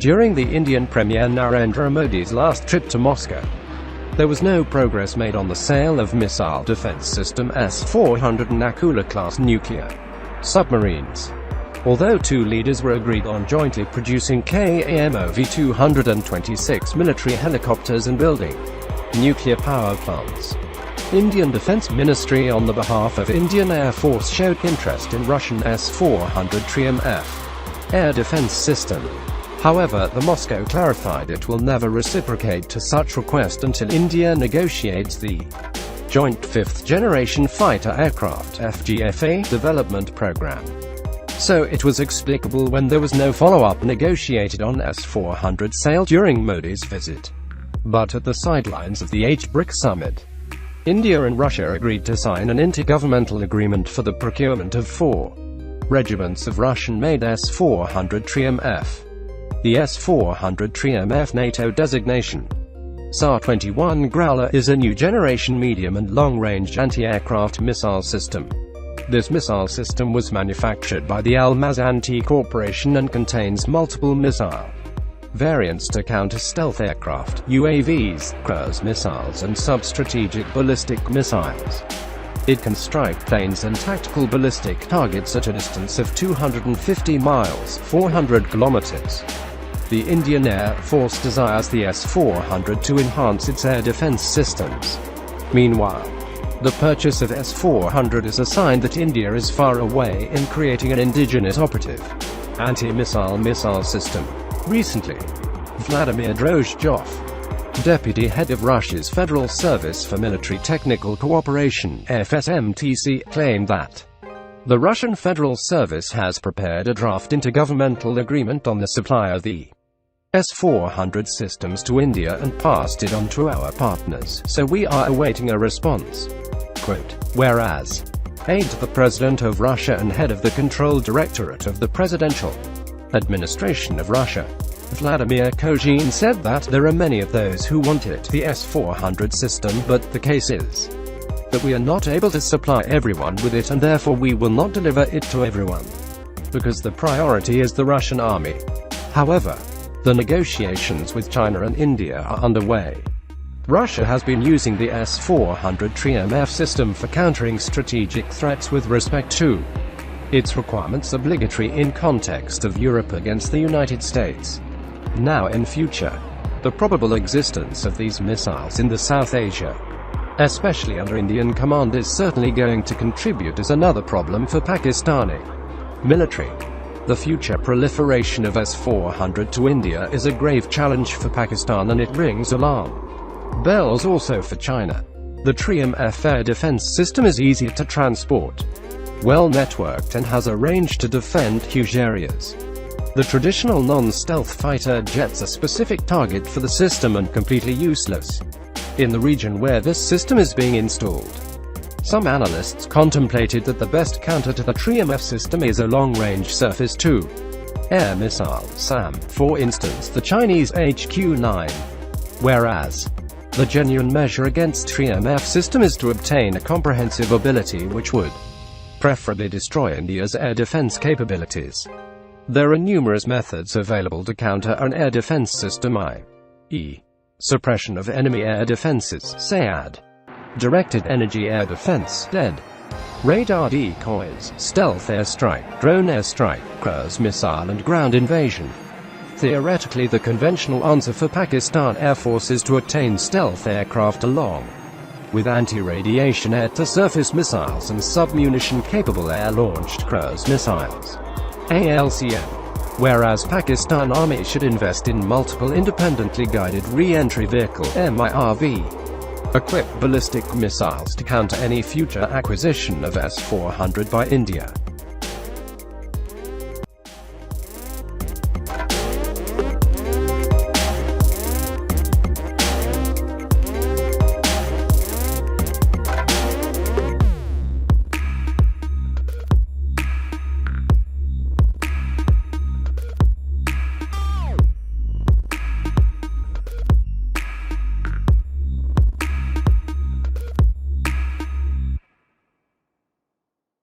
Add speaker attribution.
Speaker 1: during the Indian Premier Narendra Modi's last trip to Moscow. There was no progress made on the sale of missile defense system S-400 and Akula-class nuclear submarines. Although two leaders were agreed on jointly producing KAMOV-226 military helicopters and building nuclear power plants, Indian Defense Ministry on the behalf of Indian Air Force showed interest in Russian S-400 Triumph air defense system. However, the Moscow clarified it will never reciprocate to such request until India negotiates the Joint Fifth-Generation Fighter Aircraft (FGFA) development program. So it was explicable when there was no follow-up negotiated on S-400 sale during Modi's visit. But at the sidelines of the H-BRIC summit, India and Russia agreed to sign an intergovernmental agreement for the procurement of 4 regiments of Russian-made S-400 Triumph. The S-400 Triumph NATO designation SAR-21 Growler is a new generation medium and long-range anti-aircraft missile system. This missile system was manufactured by the Almaz-Antey Corporation and contains multiple missile variants to counter stealth aircraft, UAVs, cruise missiles and sub-strategic ballistic missiles. It can strike planes and tactical ballistic targets at a distance of 250 miles, 400 kilometers. The Indian Air Force desires the S-400 to enhance its air defense systems. Meanwhile, the purchase of S-400 is a sign that India is far away in creating an indigenous operative anti-missile missile system. Recently, Vladimir Drozhkov, deputy head of Russia's Federal Service for Military Technical Cooperation (FSMTC), claimed that the Russian Federal Service has prepared a draft intergovernmental agreement on the supply of the S-400 systems to India and passed it on to our partners, so we are awaiting a response. Quote, whereas, aide to the President of Russia and head of the Control Directorate of the Presidential Administration of Russia, Vladimir Kozhin, said that there are many of those who want it, the S-400 system, but the case is that we are not able to supply everyone with it and therefore we will not deliver it to everyone, because the priority is the Russian army. However, the negotiations with China and India are underway. Russia has been using the S-400 Triumph system for countering strategic threats with respect to its requirements obligatory in context of Europe against the United States. Now in future, the probable existence of these missiles in the South Asia, especially under Indian command, is certainly going to contribute as another problem for Pakistani military. The future proliferation of S-400 to India is a grave challenge for Pakistan and it rings alarm bells also for China. The Triumph air defense system is easy to transport, well-networked and has a range to defend huge areas. The traditional non-stealth fighter jets are specific target for the system and completely useless in the region where this system is being installed. Some analysts contemplated that the best counter to the Triumph system is a long-range surface-to-air missile, SAM, for instance the Chinese HQ-9. Whereas, the genuine measure against Triumph system is to obtain a comprehensive ability which would preferably destroy India's air defense capabilities. There are numerous methods available to counter an air defense system, i.e., suppression of enemy air defenses, SAAD, directed energy air defense, DED, radar decoys, stealth airstrike, drone airstrike, cruise missile and ground invasion. Theoretically, the conventional answer for Pakistan Air Force is to attain stealth aircraft along with anti-radiation air-to-surface missiles and sub-munition-capable air-launched cruise missiles, ALCM. Whereas Pakistan Army should invest in multiple independently guided re-entry vehicle MIRV equipped ballistic missiles to counter any future acquisition of S-400 by India.